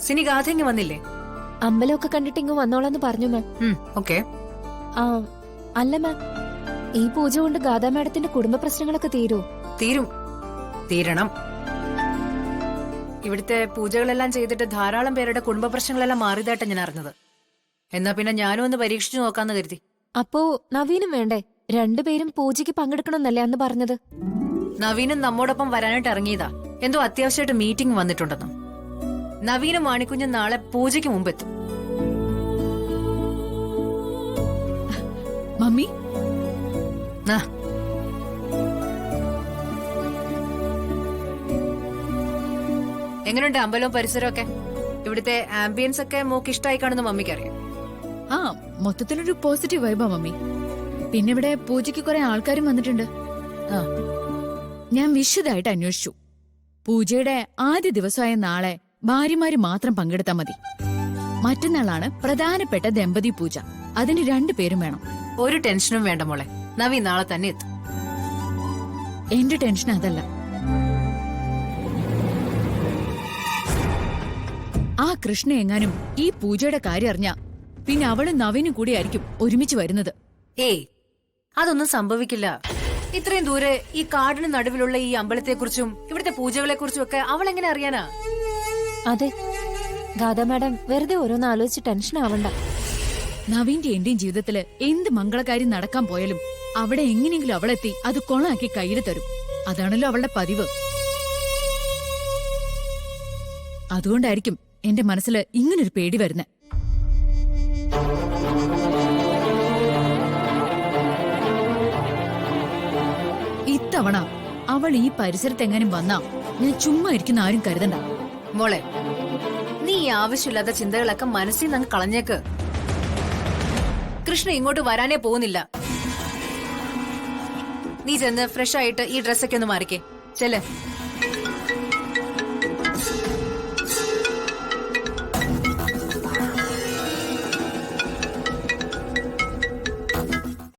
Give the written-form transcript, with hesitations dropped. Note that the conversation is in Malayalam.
സിനി ഗാഥ ഇങ്ങ് വന്നില്ലേ? അമ്പലമൊക്കെ കണ്ടിട്ട് ഇങ്ങ് വന്നോളാന്ന് പറഞ്ഞു മാം. ഓക്കെ. ആ അല്ല മാം, ഈ പൂജ കൊണ്ട് ഗാഥാ മാഡത്തിന്റെ കുടുംബ പ്രശ്നങ്ങളൊക്കെ തീരൂ? തീരണം. ഇവിടുത്തെ പൂജകളെല്ലാം ചെയ്തിട്ട് ധാരാളം പേരുടെ കുടുംബ പ്രശ്നങ്ങളെല്ലാം മാറിയതായിട്ട് ഞാൻ അറിഞ്ഞത്. എന്നാ പിന്നെ ഞാനും ഒന്ന് പരീക്ഷിച്ചു നോക്കാന്ന് കരുതി. അപ്പോ നവീനും വേണ്ടേ? രണ്ടുപേരും പൂജയ്ക്ക് പങ്കെടുക്കണമെന്നല്ലേ അന്ന് പറഞ്ഞത്? നവീനും നമ്മോടൊപ്പം വരാനായിട്ട് ഇറങ്ങിയതാ. എന്തോ അത്യാവശ്യമായിട്ട് മീറ്റിംഗ് വന്നിട്ടുണ്ടെന്ന്. നവീനും മാണിക്കുഞ്ഞും നാളെ പൂജയ്ക്ക് മുമ്പെത്തും. മമ്മി, എങ്ങനെയുണ്ട് അമ്പലവും പരിസരവും ഒക്കെ? ഇവിടുത്തെ ആംബിയൻസ് ഒക്കെ മോക്ക് ഇഷ്ടമായി കാണുന്ന മമ്മിക്കറിയാം. ആ മൊത്തത്തിലൊരു പോസിറ്റീവ് വൈബാ മമ്മി. പിന്നെ ഇവിടെ പൂജയ്ക്ക് കുറെ ആൾക്കാരും വന്നിട്ടുണ്ട്. ഞാൻ വിശദമായിട്ട് അന്വേഷിച്ചു. പൂജയുടെ ആദ്യ ദിവസമായ നാളെ ഭാര്യമാര് മാത്രം പങ്കെടുത്താൽ മതി. മറ്റന്നാളാണ് പ്രധാനപ്പെട്ട ദമ്പതി പൂജ. അതിന് 2 പേരും വേണം. ഒരു ടെൻഷനും വേണ്ട മോളെ, നവീൻ നാളെ തന്നെ എത്തും. എന്റെ ടെൻഷൻ അതല്ല. ആ കൃഷ്ണ എങ്ങാനും ഈ പൂജയുടെ കാര്യം അറിഞ്ഞ പിന്നെ അവളും നവീനും കൂടിയായിരിക്കും ഒരുമിച്ച് വരുന്നത്. ഏയ്, അതൊന്നും സംഭവിക്കില്ല. ഇത്രയും ദൂരെ ഈ കാടിന് നടുവിലുള്ള ഈ അമ്പലത്തെക്കുറിച്ചും ഇവിടുത്തെ പൂജകളെക്കുറിച്ചും ഒക്കെ അവൾ എങ്ങനെ അറിയാനാ? അതെ, ഗാഥാ മാഡം വെറുതെ ഓരോന്ന് ആലോചിച്ച് ടെൻഷൻ ആവണ്ട. നവീന്റെ എന്റെയും ജീവിതത്തില് എന്ത് മംഗളകാര്യം നടക്കാൻ പോയാലും അവിടെ എങ്ങനെയെങ്കിലും അവളെത്തി അത് കൊണാക്കി കയ്യിൽ തരും. അതാണല്ലോ അവളുടെ പതിവ്. അതുകൊണ്ടായിരിക്കും എന്റെ മനസ്സില് ഇങ്ങനൊരു പേടി വരുന്നേ. ഇത്തവണ അവൾ ഈ പരിസരത്തെങ്ങാനും വന്നാ ഞാൻ ചുമ്മാ ഇരിക്കുന്ന ആരും കരുതണ്ട. മോളെ, നീ ഈ ആവശ്യമില്ലാത്ത ചിന്തകളൊക്കെ മനസ്സിൽ നിന്ന് കളഞ്ഞേക്ക്. കൃഷ്ണ ഇങ്ങോട്ട് വരാനേ പോകുന്നില്ല. നീ ചെന്ന് ഫ്രഷ് ആയിട്ട് ഈ ഡ്രസ്സൊക്കെ ഒന്ന് മാറിക്കേ. ചെല്ലേ.